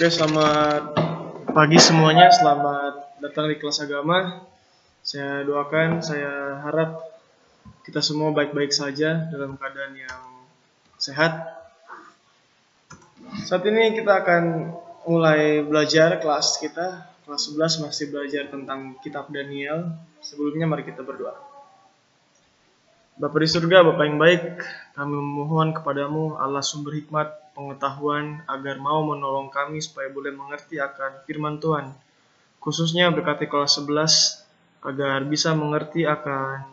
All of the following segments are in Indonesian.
Oke, selamat pagi semuanya. Selamat datang di kelas agama. Saya doakan, saya harap kita semua baik-baik saja dalam keadaan yang sehat. Saat ini kita akan mulai belajar kelas kita. Kelas 11 masih belajar tentang kitab Daniel. Sebelumnya mari kita berdoa. Bapa di surga, Bapa yang baik, kami memohon kepadamu Allah sumber hikmat, pengetahuan, agar mau menolong kami supaya boleh mengerti akan firman Tuhan. Khususnya berkati kelas 11, agar bisa mengerti akan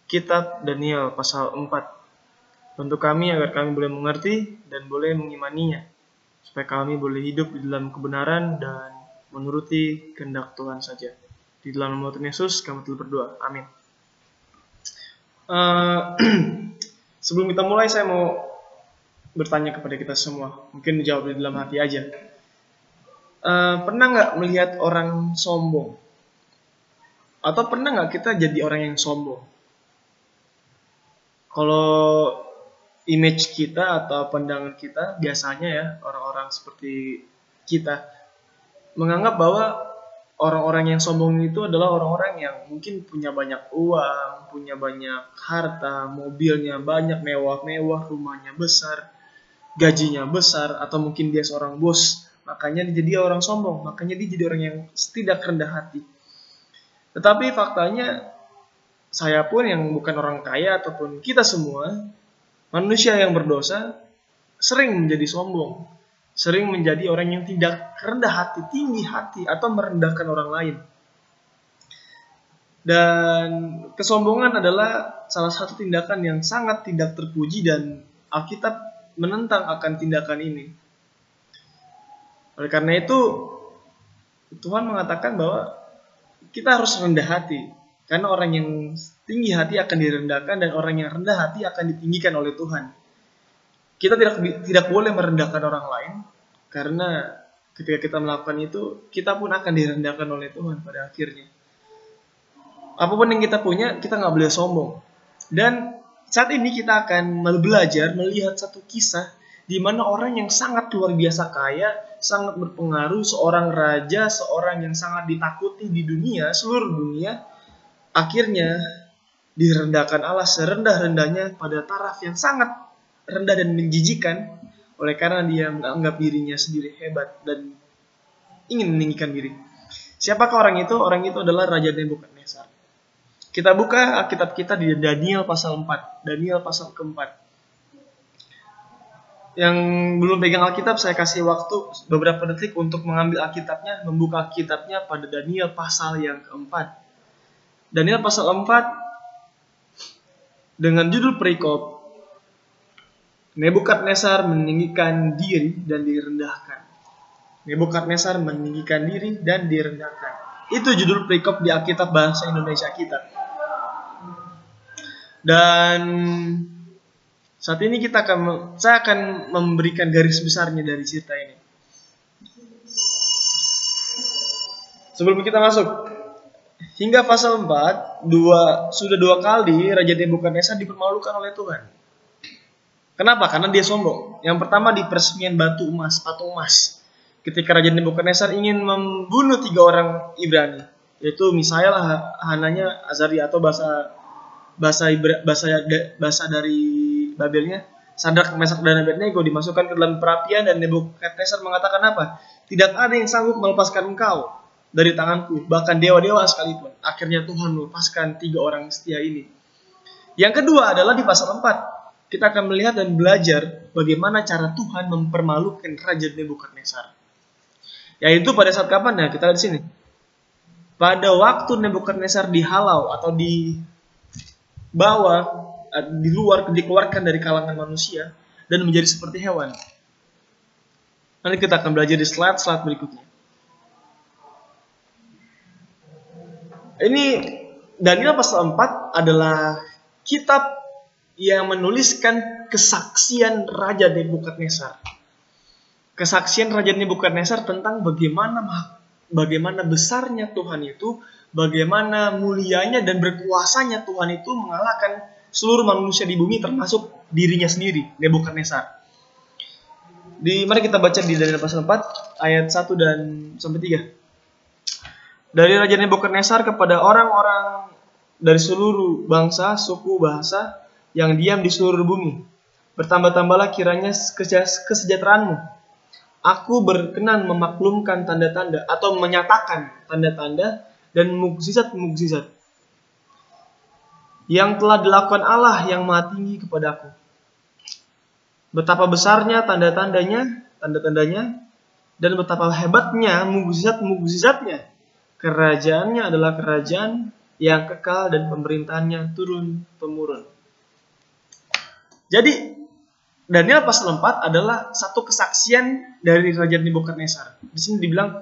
kitab Daniel pasal 4. Untuk kami agar kami boleh mengerti dan boleh mengimaninya, supaya kami boleh hidup di dalam kebenaran dan menuruti kehendak Tuhan saja. Di dalam nama Tuhan Yesus kami telah berdoa. Amin. Sebelum kita mulai, saya mau bertanya kepada kita semua. Mungkin dijawab di dalam hati aja. Pernah nggak melihat orang sombong? Atau pernah nggak kita jadi orang yang sombong? Kalau image kita atau pandangan kita, biasanya ya orang-orang seperti kita menganggap bahwa orang-orang yang sombong itu adalah orang-orang yang mungkin punya banyak uang, punya banyak harta, mobilnya banyak, mewah-mewah, rumahnya besar, gajinya besar, atau mungkin dia seorang bos, makanya dia jadi orang sombong, makanya dia jadi orang yang tidak rendah hati. Tetapi faktanya, saya pun yang bukan orang kaya ataupun kita semua, manusia yang berdosa, sering menjadi sombong, sering menjadi orang yang tidak rendah hati, tinggi hati, atau merendahkan orang lain. Dan kesombongan adalah salah satu tindakan yang sangat tidak terpuji, dan Alkitab menentang akan tindakan ini. Oleh karena itu, Tuhan mengatakan bahwa kita harus rendah hati, karena orang yang tinggi hati akan direndahkan, dan orang yang rendah hati akan ditinggikan oleh Tuhan. Kita tidak boleh merendahkan orang lain, karena ketika kita melakukan itu, kita pun akan direndahkan oleh Tuhan pada akhirnya. Apapun yang kita punya, kita nggak boleh sombong. Dan saat ini kita akan belajar melihat satu kisah di mana orang yang sangat luar biasa kaya, sangat berpengaruh, seorang raja, seorang yang sangat ditakuti di dunia, seluruh dunia, akhirnya direndahkan Allah serendah-rendahnya pada taraf yang sangat rendah dan menjijikan, oleh karena dia menganggap dirinya sendiri hebat dan ingin meninggikan diri. Siapakah orang itu? Orang itu adalah Raja Nebukadnezar. Kita buka Alkitab kita di Daniel pasal 4. Daniel pasal keempat. Yang belum pegang Alkitab, saya kasih waktu beberapa detik untuk mengambil Alkitabnya, membuka Alkitabnya pada Daniel pasal yang keempat. Daniel pasal 4 dengan judul perikop Nebukadnezar meninggikan diri dan direndahkan. Nebukadnezar meninggikan diri dan direndahkan. Itu judul perikop di Alkitab bahasa Indonesia kita. Dan saat ini saya akan memberikan garis besarnya dari cerita ini. Sebelum kita masuk, hingga pasal 4, sudah dua kali Raja Nebukadnezar dipermalukan oleh Tuhan. Kenapa? Karena dia sombong. Yang pertama di peresmian patung emas. Ketika Raja Nebukadnezar ingin membunuh 3 orang Ibrani, yaitu Misael, Hananya, Azaria, atau bahasa dari Babelnya, Sadrak, Mesak, dan Abednego dimasukkan ke dalam perapian, dan Nebukadnezar mengatakan apa? Tidak ada yang sanggup melepaskan engkau dari tanganku, bahkan dewa-dewa sekalipun. Akhirnya Tuhan melepaskan 3 orang setia ini. Yang kedua adalah di pasal 4. Kita akan melihat dan belajar bagaimana cara Tuhan mempermalukan Raja Nebukadnezar. Yaitu pada saat kapan? Nah, kita lihat di sini. Pada waktu Nebukadnezar dihalau atau dikeluarkan dari kalangan manusia dan menjadi seperti hewan. Nanti kita akan belajar di slide berikutnya. Ini Daniel pasal 4 adalah kitab yang menuliskan kesaksian Raja Nebukadnezar. Kesaksian Raja Nebukadnezar tentang bagaimana besarnya Tuhan itu, bagaimana mulianya dan berkuasanya Tuhan itu mengalahkan seluruh manusia di bumi, termasuk dirinya sendiri, Nebukadnezar. Mari kita baca di Daniel pasal 4 ayat 1 dan sampai 3. Dari Raja Nebukadnezar kepada orang-orang dari seluruh bangsa, suku, bahasa yang diam di seluruh bumi. Bertambah-tambahlah kiranya kesejahteraanmu. Aku berkenan memaklumkan tanda-tanda atau menyatakan tanda-tanda dan mukjizat-mukjizat yang telah dilakukan Allah yang Maha Tinggi kepadaku. Betapa besarnya tanda-tandanya, dan betapa hebatnya mukjizat-mukjizatnya. Kerajaannya adalah kerajaan yang kekal dan pemerintahannya turun-temurun. Jadi Daniel pasal 4 adalah satu kesaksian dari Raja Nebukadnezar. Di sini dibilang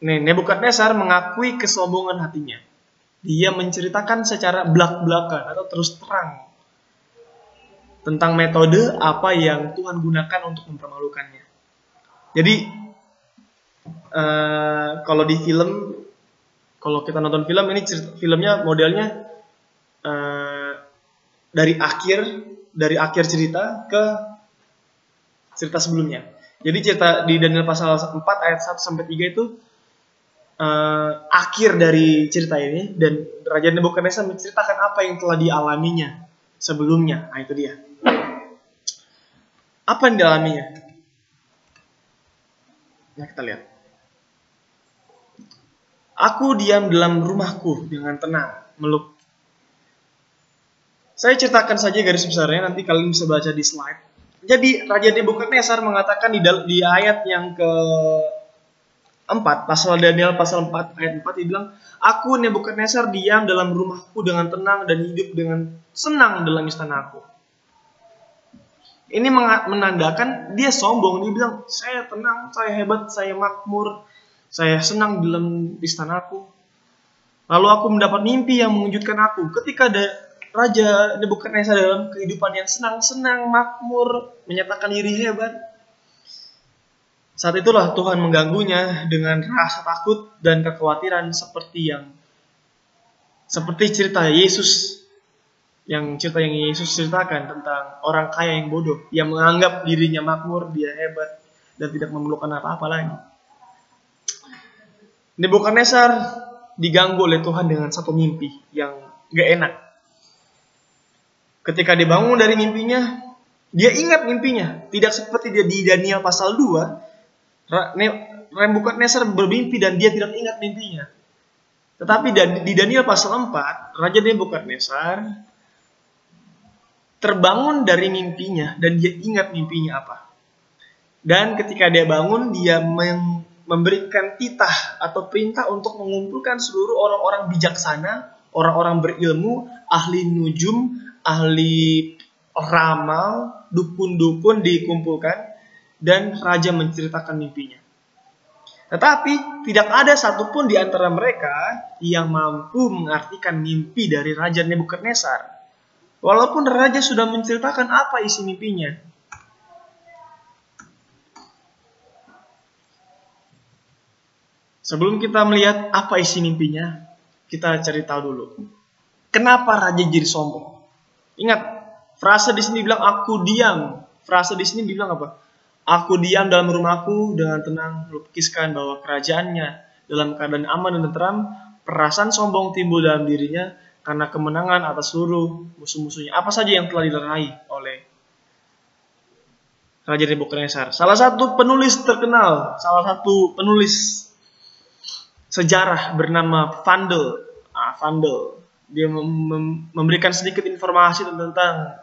Nebukadnezar mengakui kesombongan hatinya. Dia menceritakan secara belak-belakan atau terus terang tentang metode apa yang Tuhan gunakan untuk mempermalukannya. Jadi kalau di film, kalau kita nonton film ini filmnya modelnya dari akhir cerita ke cerita sebelumnya. Jadi cerita di Daniel pasal 4 ayat 1 sampai 3 itu akhir dari cerita ini, dan Raja Nebukadnezar menceritakan apa yang telah dialaminya sebelumnya. Nah, itu dia. Apa yang dialaminya? Nah, kita lihat. Aku diam dalam rumahku dengan tenang, meluk. Saya ceritakan saja garis besarnya, nanti kalian bisa baca di slide. Jadi Raja Nebukadnezar mengatakan di ayat yang ke-4, pasal Daniel pasal 4 ayat 4, dia bilang, aku Nebukadnezar diam dalam rumahku dengan tenang dan hidup dengan senang dalam istanaku. Ini menandakan dia sombong. Dia bilang, saya tenang, saya hebat, saya makmur, saya senang dalam istanaku. Lalu aku mendapat mimpi yang mengejutkan aku. Ketika Raja Nebukadnezar dalam kehidupan yang senang-senang, makmur, menyatakan diri hebat, saat itulah Tuhan mengganggunya dengan rasa takut dan kekhawatiran seperti cerita Yesus, yang Yesus ceritakan tentang orang kaya yang bodoh, yang menganggap dirinya makmur, dia hebat, dan tidak memerlukan apa-apa lagi. Nebukadnezar diganggu oleh Tuhan dengan satu mimpi yang gak enak. Ketika dia bangun dari mimpinya, dia ingat mimpinya. Tidak seperti dia di Daniel pasal 2, Nebukadnezar bermimpi dan dia tidak ingat mimpinya. Tetapi di Daniel pasal 4, Raja Nebukadnezar terbangun dari mimpinya dan dia ingat mimpinya apa. Dan ketika dia bangun, dia memberikan titah atau perintah untuk mengumpulkan seluruh orang-orang bijaksana, orang-orang berilmu, ahli nujum, ahli ramal, dukun-dukun dikumpulkan, dan raja menceritakan mimpinya. Tetapi tidak ada satupun di antara mereka yang mampu mengartikan mimpi dari Raja Nebukadnezar. Walaupun raja sudah menceritakan apa isi mimpinya. Sebelum kita melihat apa isi mimpinya, kita cari tahu dulu. Kenapa raja jadi sombong? Ingat, frase di sini bilang aku diam. Frase di sini bilang apa? Aku diam dalam rumahku dengan tenang, melukiskan bahwa kerajaannya dalam keadaan aman dan tentram. Perasaan sombong timbul dalam dirinya karena kemenangan atas seluruh musuh-musuhnya. Apa saja yang telah diraih oleh Raja Nebukadnezar. Salah satu penulis terkenal, salah satu penulis sejarah bernama Vandel. Dia memberikan sedikit informasi tentang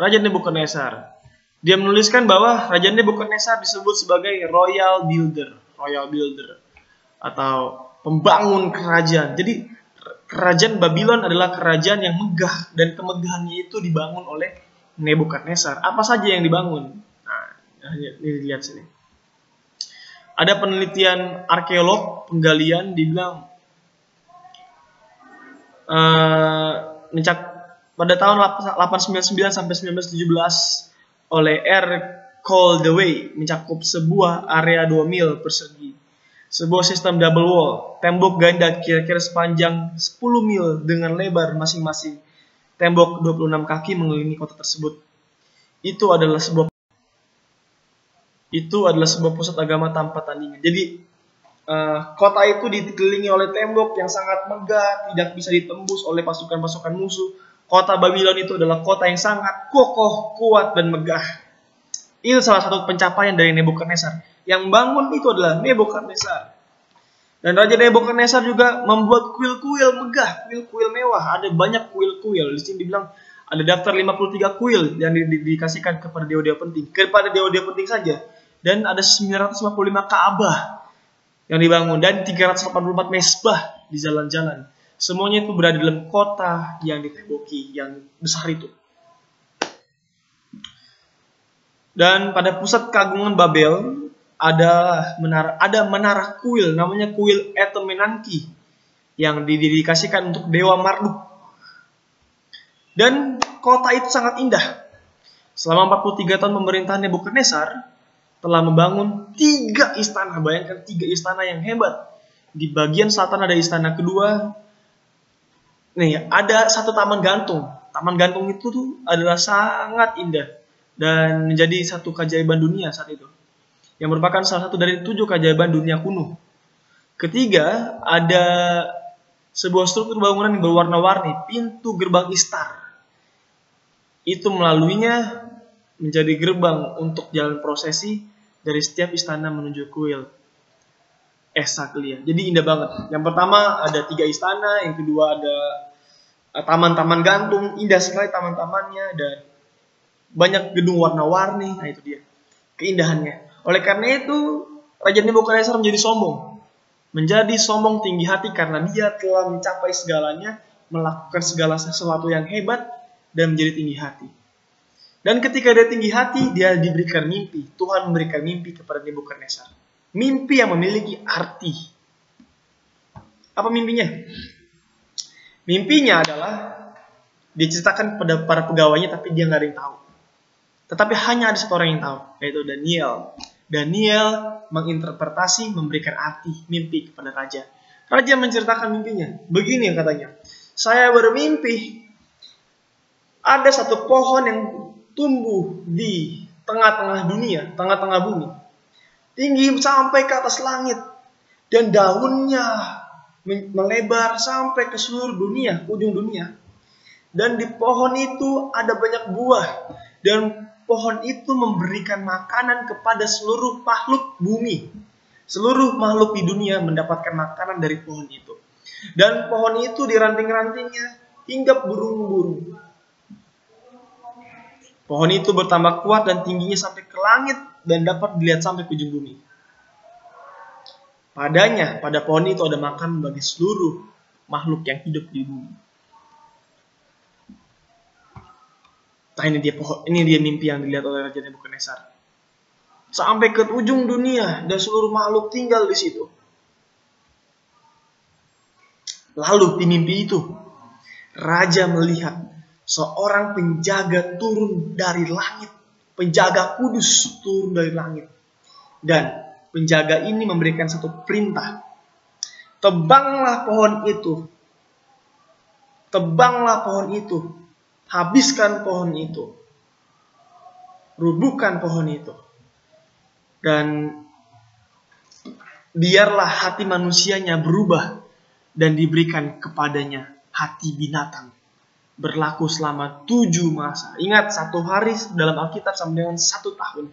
Raja Nebukadnezar. Dia menuliskan bahwa Raja Nebukadnezar disebut sebagai royal builder atau pembangun kerajaan. Jadi kerajaan Babylon adalah kerajaan yang megah, dan kemegahannya itu dibangun oleh Nebukadnezar. Apa saja yang dibangun? Nah, ini lihat sini. Ada penelitian arkeolog, penggalian, dibilang pada tahun 899 sampai 1917 oleh R. Caldwell mencakup sebuah area 2 mil persegi. Sebuah sistem double wall, tembok ganda kira-kira sepanjang 10 mil dengan lebar masing-masing tembok 26 kaki mengelilingi kota tersebut. Itu adalah sebuah itu adalah sebuah pusat agama tanpa tandingan. Jadi kota itu dikelilingi oleh tembok yang sangat megah, tidak bisa ditembus oleh pasukan-pasukan musuh. Kota Babylon itu adalah kota yang sangat kokoh, kuat, dan megah. Itu salah satu pencapaian dari Nebukadnezar. Yang bangun itu adalah Nebukadnezar. Dan Raja Nebukadnezar juga membuat kuil-kuil megah, kuil-kuil mewah. Ada banyak kuil-kuil. Di sini dibilang ada daftar 53 kuil yang dikasihkan kepada dewa-dewa penting. Kepada dewa-dewa penting saja. Dan ada 955 Ka'bah yang dibangun dan 384 mesbah di jalan-jalan. Semuanya itu berada dalam kota yang ditemboki, yang besar itu. Dan pada pusat keagungan Babel ada menara kuil, namanya kuil Etemenanki, yang didedikasikan untuk dewa Marduk. Dan kota itu sangat indah. Selama 43 tahun pemerintahan Nebukadnezar telah membangun 3 istana. Bayangkan 3 istana yang hebat. Di bagian selatan ada istana kedua. Nih, ada satu taman gantung. Taman gantung itu tuh adalah sangat indah dan menjadi satu keajaiban dunia saat itu, yang merupakan salah satu dari 7 keajaiban dunia kuno. Ketiga, ada sebuah struktur bangunan yang berwarna-warni, pintu gerbang Istar. Itu melaluinya menjadi gerbang untuk jalan prosesi dari setiap istana menuju kuil Esaglia. Jadi indah banget. Yang pertama ada 3 istana, yang kedua ada taman-taman gantung, indah sekali taman-tamannya, dan banyak gedung warna-warni. Nah itu dia keindahannya. Oleh karena itu Raja Nebukadnezar menjadi sombong tinggi hati karena dia telah mencapai segalanya, melakukan segala sesuatu yang hebat, dan menjadi tinggi hati. Dan ketika dia tinggi hati, dia diberikan mimpi. Tuhan memberikan mimpi kepada Nebukadnezar. Mimpi yang memiliki arti. Apa mimpinya? Mimpinya adalah diceritakan kepada para pegawainya, tapi dia nggak ada yang tahu. Tetapi hanya ada satu orang yang tahu, yaitu Daniel. Daniel menginterpretasi, memberikan arti mimpi kepada raja. Raja menceritakan mimpinya. Begini yang katanya. Saya bermimpi ada satu pohon yang tumbuh di tengah-tengah dunia, tengah-tengah bumi. Tinggi sampai ke atas langit. Dan daunnya melebar sampai ke seluruh dunia, ujung dunia. Dan di pohon itu ada banyak buah. Dan pohon itu memberikan makanan kepada seluruh makhluk bumi. Seluruh makhluk di dunia mendapatkan makanan dari pohon itu. Dan pohon itu di ranting-rantingnya hinggap burung-burung. Pohon itu bertambah kuat dan tingginya sampai ke langit dan dapat dilihat sampai ke ujung bumi. Pada pohon itu ada makan bagi seluruh makhluk yang hidup di bumi. Nah, ini dia mimpi yang dilihat oleh Raja Nebukadnezar. Sampai ke ujung dunia dan seluruh makhluk tinggal di situ. Lalu di mimpi itu, Raja melihat seorang penjaga turun dari langit. Penjaga kudus turun dari langit. Dan penjaga ini memberikan satu perintah. Tebanglah pohon itu. Tebanglah pohon itu. Habiskan pohon itu. Rubuhkan pohon itu. Dan biarlah hati manusianya berubah dan diberikan kepadanya hati binatang. Berlaku selama 7 masa. Ingat, 1 hari dalam Alkitab sama dengan 1 tahun.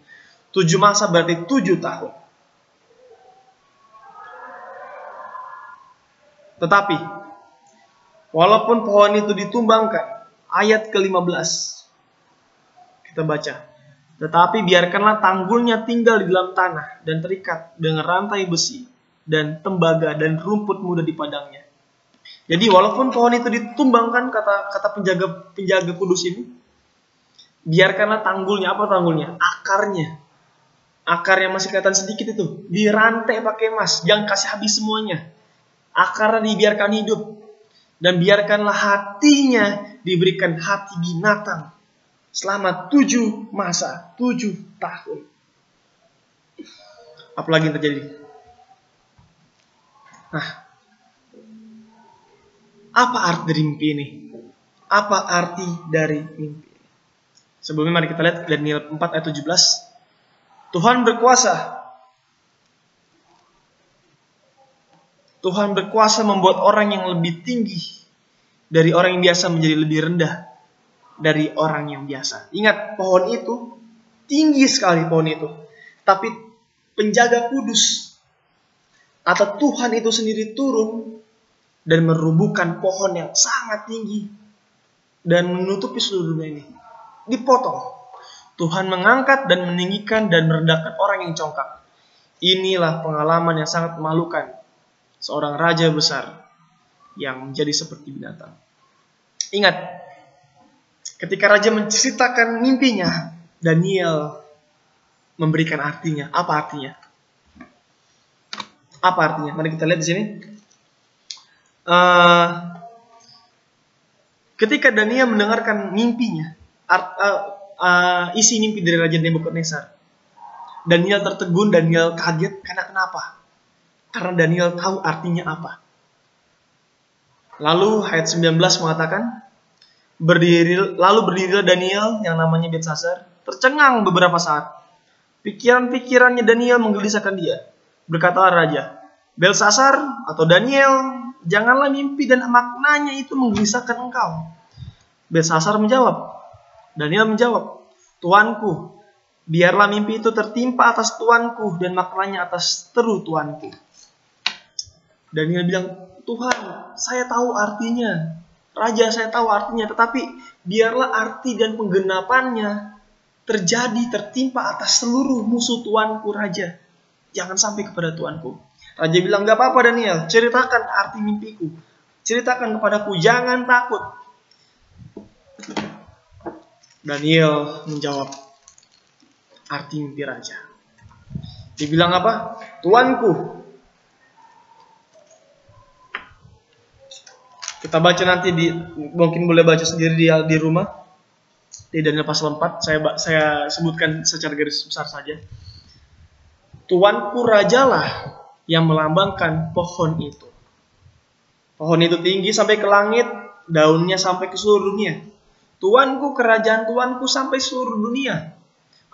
7 masa berarti 7 tahun. Tetapi, walaupun pohon itu ditumbangkan, ayat ke-15, kita baca. Tetapi biarkanlah tanggulnya tinggal di dalam tanah dan terikat dengan rantai besi dan tembaga dan rumput muda di padangnya. Jadi walaupun pohon itu ditumbangkan, kata penjaga kudus ini, biarkanlah tanggulnya. Apa tanggulnya? Akarnya. Akar yang masih kelihatan sedikit itu dirantai pakai emas, jangan kasih habis semuanya. Akarnya dibiarkan hidup. Dan biarkanlah hatinya diberikan hati binatang selama 7 masa, 7 tahun. Apalagi yang terjadi? Nah, apa arti dari mimpi ini? Apa arti dari mimpi ini? Sebelumnya mari kita lihat Daniel 4 ayat 17. Tuhan berkuasa. Tuhan berkuasa membuat orang yang lebih tinggi dari orang yang biasa menjadi lebih rendah dari orang yang biasa. Ingat, pohon itu tinggi sekali, pohon itu. Tapi penjaga kudus atau Tuhan itu sendiri turun dan merubuhkan pohon yang sangat tinggi dan menutupi seluruh dunia ini. Dipotong. Tuhan mengangkat dan meninggikan dan merendahkan orang yang congkak. Inilah pengalaman yang sangat memalukan seorang raja besar yang menjadi seperti binatang. Ingat, ketika raja menceritakan mimpinya, Daniel memberikan artinya. Apa artinya? Apa artinya? Mari kita lihat di sini. Ketika Daniel mendengarkan mimpinya, isi mimpi dari Raja Nebukadnezar, Daniel tertegun, Daniel kaget. Karena kenapa? Karena Daniel tahu artinya apa. Lalu ayat 19 mengatakan, lalu berdirilah Daniel yang namanya Beltsasar, tercengang beberapa saat. Pikiran-pikirannya Daniel menggelisahkan dia. Berkatalah raja, Beltsasar atau Daniel, janganlah mimpi dan maknanya itu menggelisahkan engkau. Beltsasar menjawab, Daniel menjawab, Tuanku, biarlah mimpi itu tertimpa atas tuanku dan maknanya atas teru tuanku. Daniel bilang, Tuhan, saya tahu artinya. Raja, saya tahu artinya. Tetapi biarlah arti dan penggenapannya tertimpa atas seluruh musuh tuanku raja. Jangan sampai kepada tuanku. Raja bilang, gak apa-apa Daniel, ceritakan arti mimpiku. Ceritakan kepadaku, jangan takut. Daniel menjawab arti mimpi raja. Dia bilang apa? Tuanku. Kita baca nanti mungkin boleh baca sendiri di rumah. Di Daniel pasal 4 saya sebutkan secara garis besar saja. Tuanku rajalah yang melambangkan pohon itu. Pohon itu tinggi sampai ke langit, daunnya sampai ke seluruh dunia. Tuanku, kerajaan Tuanku sampai seluruh dunia.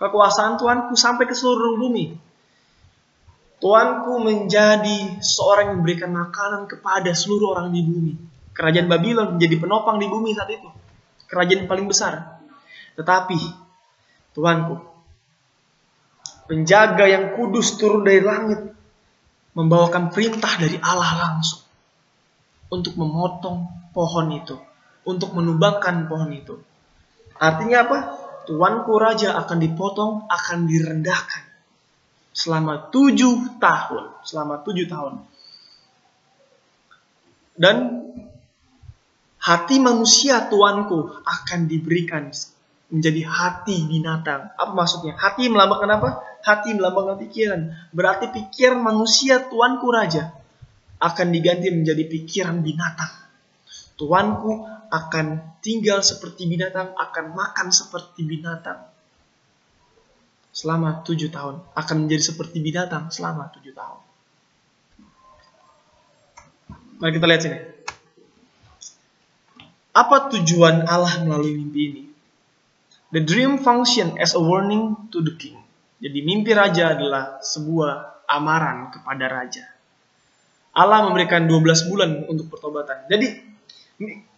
Kekuasaan Tuanku sampai ke seluruh bumi. Tuanku menjadi seorang yang memberikan makanan kepada seluruh orang di bumi. Kerajaan Babylon menjadi penopang di bumi saat itu. Kerajaan paling besar. Tetapi, Tuanku, penjaga yang kudus turun dari langit, membawakan perintah dari Allah langsung untuk memotong pohon itu, untuk menubangkan pohon itu. Artinya apa? Tuanku raja akan dipotong, akan direndahkan selama 7 tahun. Selama 7 tahun. Dan hati manusia tuanku akan diberikan menjadi hati binatang. Apa maksudnya? Hati melambangkan apa? Hati melambangkan pikiran. Berarti pikiran manusia tuanku raja akan diganti menjadi pikiran binatang. Tuanku akan tinggal seperti binatang, akan makan seperti binatang. Selama 7 tahun. Akan menjadi seperti binatang selama 7 tahun. Mari kita lihat sini. Apa tujuan Allah melalui mimpi ini? The dream function as a warning to the king. Jadi mimpi raja adalah sebuah amaran kepada raja. Allah memberikan 12 bulan untuk pertobatan. Jadi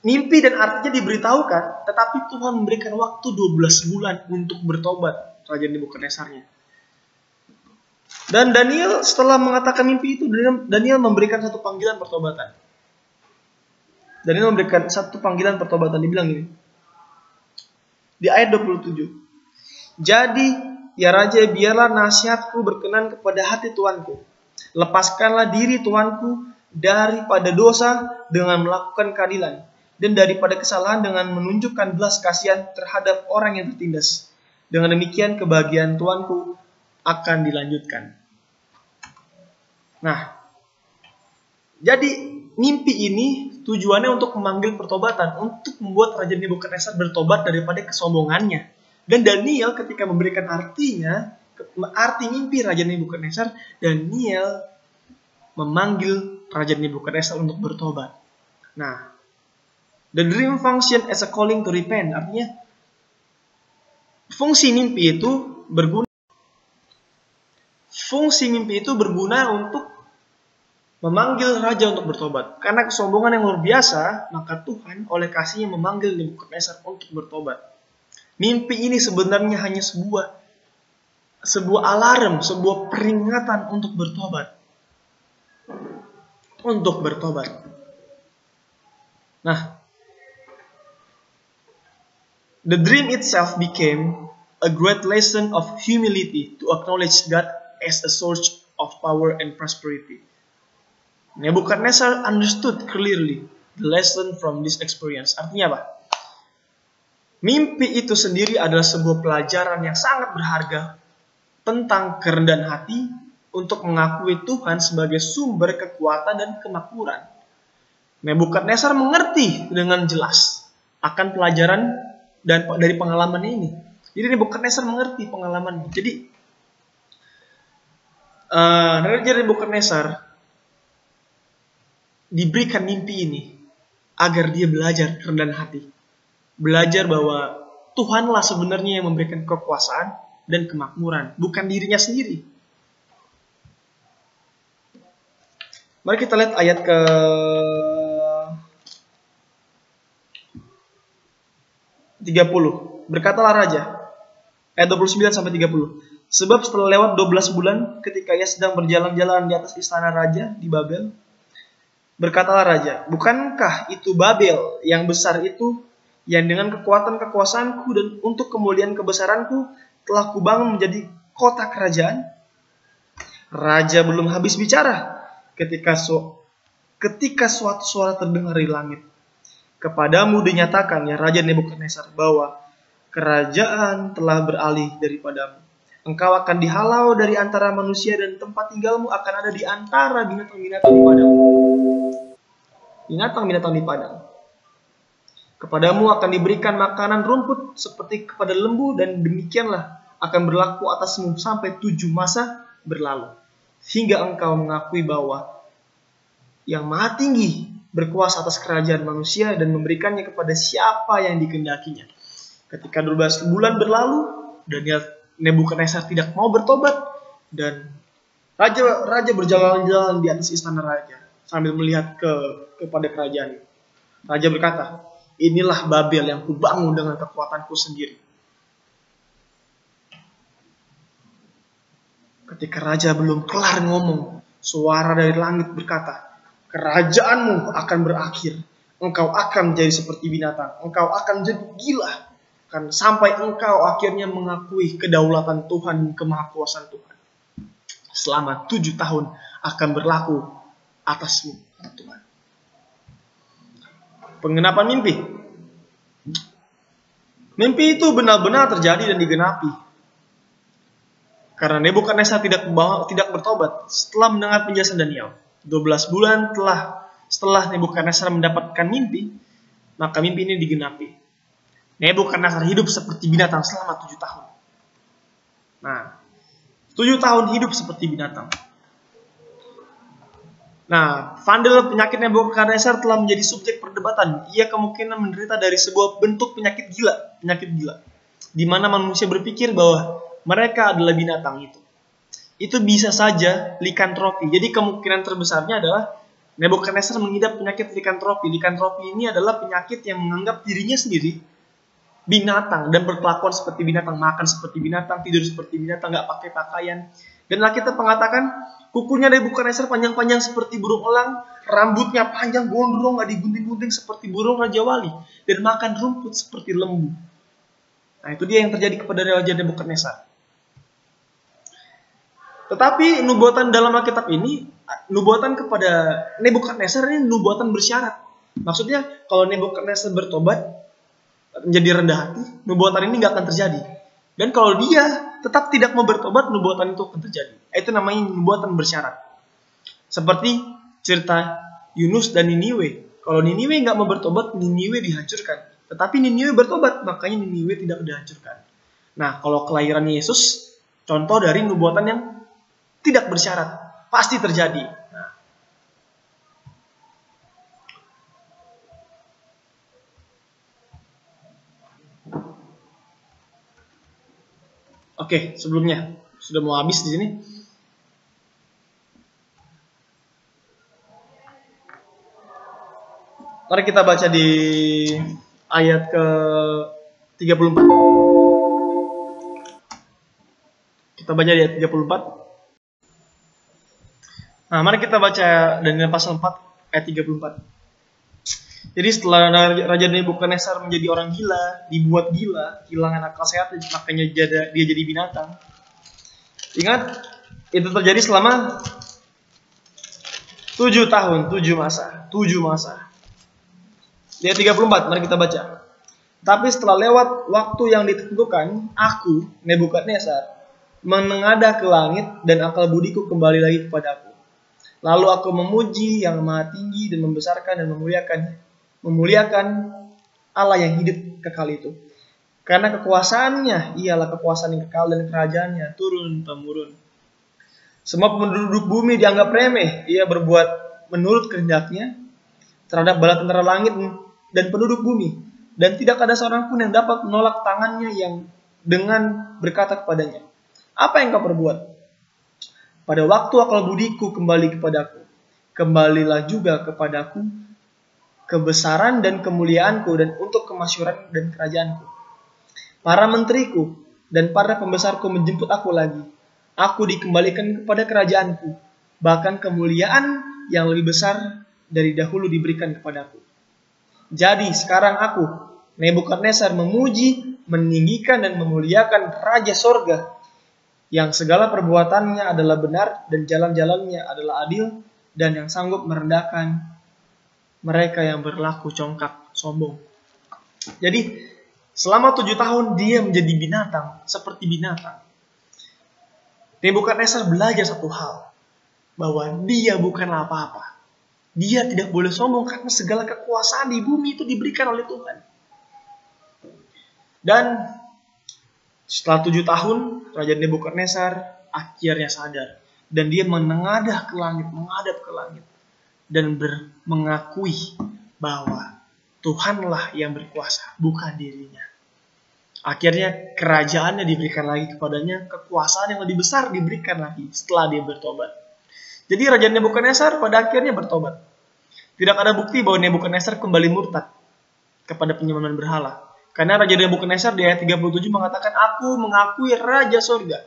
mimpi dan artinya diberitahukan, tetapi Tuhan memberikan waktu 12 bulan untuk bertobat Raja Nebukadnezarnya. Dan Daniel setelah mengatakan mimpi itu, Daniel memberikan satu panggilan pertobatan. Daniel memberikan satu panggilan pertobatan. Dibilang gini. Di ayat 27. Jadi, ya Raja, biarlah nasihatku berkenan kepada hati Tuanku. Lepaskanlah diri Tuanku daripada dosa dengan melakukan keadilan, dan daripada kesalahan dengan menunjukkan belas kasihan terhadap orang yang tertindas. Dengan demikian kebahagiaan Tuanku akan dilanjutkan. Nah, jadi mimpi ini tujuannya untuk memanggil pertobatan, untuk membuat Raja Nebukadnezar bertobat daripada kesombongannya. Dan Daniel ketika memberikan arti mimpi Raja Nebukadnezar, Daniel memanggil Raja Nebukadnezar untuk bertobat. Nah, the dream function as a calling to repent, artinya fungsi mimpi itu berguna fungsi mimpi itu berguna untuk memanggil raja untuk bertobat. Karena kesombongan yang luar biasa, maka Tuhan oleh kasihnya memanggil Nebukadnezar untuk bertobat. Mimpi ini sebenarnya hanya sebuah alarm, sebuah peringatan untuk bertobat. Untuk bertobat. Nah, the dream itself became a great lesson of humility to acknowledge God as a source of power and prosperity. Nebukadnezar understood clearly the lesson from this experience. Artinya apa? Mimpi itu sendiri adalah sebuah pelajaran yang sangat berharga tentang kerendahan hati untuk mengakui Tuhan sebagai sumber kekuatan dan kemakmuran. Nebukadnezar mengerti dengan jelas akan pelajaran dan dari pengalaman ini. Jadi Nebukadnezar mengerti pengalaman. Jadi Raja Nebukadnezar diberikan mimpi ini agar dia belajar kerendahan hati. Belajar bahwa Tuhanlah sebenarnya yang memberikan kekuasaan dan kemakmuran, bukan dirinya sendiri. Mari kita lihat ayat ke 30. Berkatalah raja, ayat 29 sampai 30. Sebab setelah lewat 12 bulan ketika ia sedang berjalan-jalan di atas istana raja di Babel, berkatalah raja, bukankah itu Babel yang besar itu, yang dengan kekuatan kekuasaanku dan untuk kemuliaan kebesaranku telah kubangun menjadi kota kerajaan? Raja belum habis bicara ketika suatu suara terdengar di langit. Kepadamu dinyatakan, ya Raja Nebukadnezar, bahwa kerajaan telah beralih daripadamu. Engkau akan dihalau dari antara manusia dan tempat tinggalmu akan ada di antara binatang-binatang di padang. Binatang-binatang di padang. Kepadamu akan diberikan makanan rumput seperti kepada lembu, dan demikianlah akan berlaku atasmu sampai 7 masa berlalu. Hingga engkau mengakui bahwa yang maha tinggi berkuasa atas kerajaan manusia dan memberikannya kepada siapa yang dikehendakinya. Ketika 12 bulan berlalu, Daniel Nebukadnezar tidak mau bertobat, dan raja berjalan-jalan di atas istana raja sambil melihat kepada kerajaan. Raja berkata, inilah Babel yang kubangun dengan kekuatanku sendiri. Ketika raja belum kelar ngomong, suara dari langit berkata, kerajaanmu akan berakhir. Engkau akan menjadi seperti binatang. Engkau akan menjadi gila. Sampai engkau akhirnya mengakui kedaulatan Tuhan dan kemahakuasaan Tuhan. Selama 7 tahun akan berlaku atasmu, Tuhan. Penggenapan mimpi. Mimpi itu benar-benar terjadi dan digenapi. Karena Nebukadnezar tidak bertobat setelah mendengar penjelasan Daniel. 12 bulan setelah Nebukadnezar mendapatkan mimpi, maka mimpi ini digenapi. Nebukadnezar hidup seperti binatang selama 7 tahun. Nah, 7 tahun hidup seperti binatang. Nah, vandal penyakit Nebukadnezar telah menjadi subjek perdebatan. Ia kemungkinan menderita dari sebuah bentuk penyakit gila, di mana manusia berpikir bahwa mereka adalah binatang itu. Itu bisa saja likantropi. Jadi kemungkinan terbesarnya adalah Nebukadnezar mengidap penyakit likantropi. Likantropi ini adalah penyakit yang menganggap dirinya sendiri binatang dan berkelakuan seperti binatang, makan seperti binatang, tidur seperti binatang, nggak pakai pakaian. Dan Alkitab mengatakan kukunya Nebukadnezar panjang-panjang seperti burung elang, rambutnya panjang gondrong, nggak digunting-gunting seperti burung Raja Wali, dan makan rumput seperti lembu. Nah, itu dia yang terjadi kepada Raja Nebukadnezar. Tetapi nubuatan dalam Alkitab ini, nubuatan kepada Nebukadnezar ini nubuatan bersyarat. Maksudnya kalau Nebukadnezar bertobat menjadi rendah hati, nubuatan ini nggak akan terjadi. Dan kalau dia tetap tidak mau bertobat, nubuatan itu akan terjadi. Itu namanya nubuatan bersyarat. Seperti cerita Yunus dan Niniwe. Kalau Niniwe nggak mau bertobat, Niniwe dihancurkan. Tetapi Niniwe bertobat, makanya Niniwe tidak dihancurkan. Nah, kalau kelahiran Yesus, contoh dari nubuatan yang tidak bersyarat, pasti terjadi. Nah. Oke, sebelumnya sudah mau habis di sini. Mari kita baca di ayat ke 34. Kita baca di ayat 34. Nah, mari kita baca Daniel pasal 4 ayat 34. Jadi setelah Raja Nebukadnezar menjadi orang gila, dibuat gila, kehilangan akal sehat, makanya dia jadi binatang. Ingat, itu terjadi selama 7 tahun, 7 masa. Di ayat 34, mari kita baca. Tapi setelah lewat waktu yang ditentukan, aku, Nebukadnezar, menengadah ke langit dan akal budiku kembali lagi kepadaku. Lalu aku memuji yang maha tinggi dan membesarkan dan memuliakan Allah yang hidup kekal itu. Karena kekuasaannya ialah kekuasaan yang kekal dan kerajaannya turun-temurun. Semua penduduk bumi dianggap remeh. Ia berbuat menurut kehendaknya terhadap bala tentara langit dan penduduk bumi. Dan tidak ada seorang pun yang dapat menolak tangannya yang dengan berkata kepadanya, apa yang kau perbuat? Pada waktu akal budiku kembali kepadaku, kembalilah juga kepadaku kebesaran dan kemuliaanku dan untuk kemasyhuran dan kerajaanku. Para menteriku dan para pembesarku menjemput aku lagi. Aku dikembalikan kepada kerajaanku, bahkan kemuliaan yang lebih besar dari dahulu diberikan kepadaku. Jadi sekarang aku, Nebukadnezar, memuji, meninggikan dan memuliakan Raja Sorga, yang segala perbuatannya adalah benar dan jalan-jalannya adalah adil, dan yang sanggup merendahkan mereka yang berlaku congkak sombong. Jadi selama 7 tahun dia menjadi binatang, seperti binatang. Nebukadnezar belajar satu hal, bahwa dia bukanlah apa-apa. Dia tidak boleh sombong karena segala kekuasaan di bumi itu diberikan oleh Tuhan. Dan setelah 7 tahun, Raja Nebukadnezar akhirnya sadar. Dan dia menengadah ke langit, menghadap ke langit. Dan mengakui bahwa Tuhanlah yang berkuasa, bukan dirinya. Akhirnya kerajaannya diberikan lagi kepadanya, kekuasaan yang lebih besar diberikan lagi setelah dia bertobat. Jadi Raja Nebukadnezar pada akhirnya bertobat. Tidak ada bukti bahwa Nebukadnezar kembali murtad kepada penyembahan berhala. Karena Raja Nebukadnezar di ayat 37 mengatakan, aku mengakui Raja Sorga.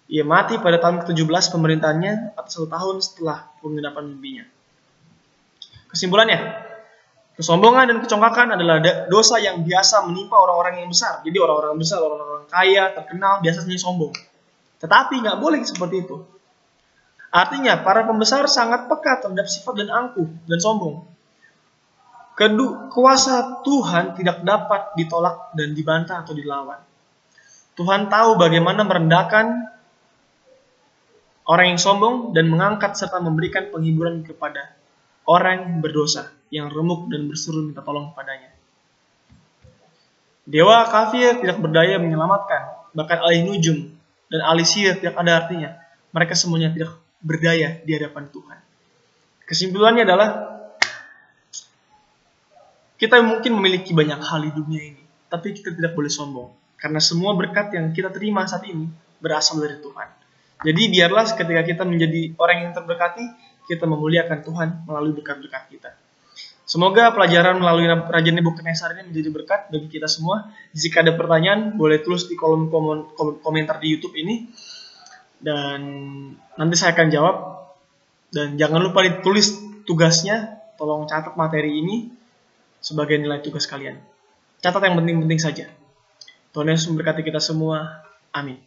Ia mati pada tahun ke-17 pemerintahannya atau 1 tahun setelah penggenapan mimpinya. Kesimpulannya, kesombongan dan kecongkakan adalah dosa yang biasa menimpa orang-orang yang besar. Jadi orang-orang besar, orang-orang kaya, terkenal, biasanya sombong. Tetapi nggak boleh seperti itu. Artinya, para pembesar sangat peka terhadap sifat dan angkuh dan sombong. Kuasa Tuhan tidak dapat ditolak dan dibantah atau dilawan. Tuhan tahu bagaimana merendahkan orang yang sombong dan mengangkat serta memberikan penghiburan kepada orang yang berdosa, yang remuk dan berseru minta tolong kepadanya. Dewa kafir tidak berdaya menyelamatkan, bahkan alih nujum dan alih sihir tidak ada artinya. Mereka semuanya tidak berdaya di hadapan Tuhan. Kesimpulannya adalah, kita mungkin memiliki banyak hal di dunia ini, tapi kita tidak boleh sombong. Karena semua berkat yang kita terima saat ini berasal dari Tuhan. Jadi biarlah ketika kita menjadi orang yang terberkati, kita memuliakan Tuhan melalui berkat-berkat kita. Semoga pelajaran melalui Raja Nebukadnezar ini menjadi berkat bagi kita semua. Jika ada pertanyaan, boleh tulis di kolom komentar di YouTube ini. Dan nanti saya akan jawab. Dan jangan lupa ditulis tugasnya. Tolong catat materi ini sebagai nilai tugas kalian. Catat yang penting-penting saja. Tuhan Yesus memberkati kita semua. Amin.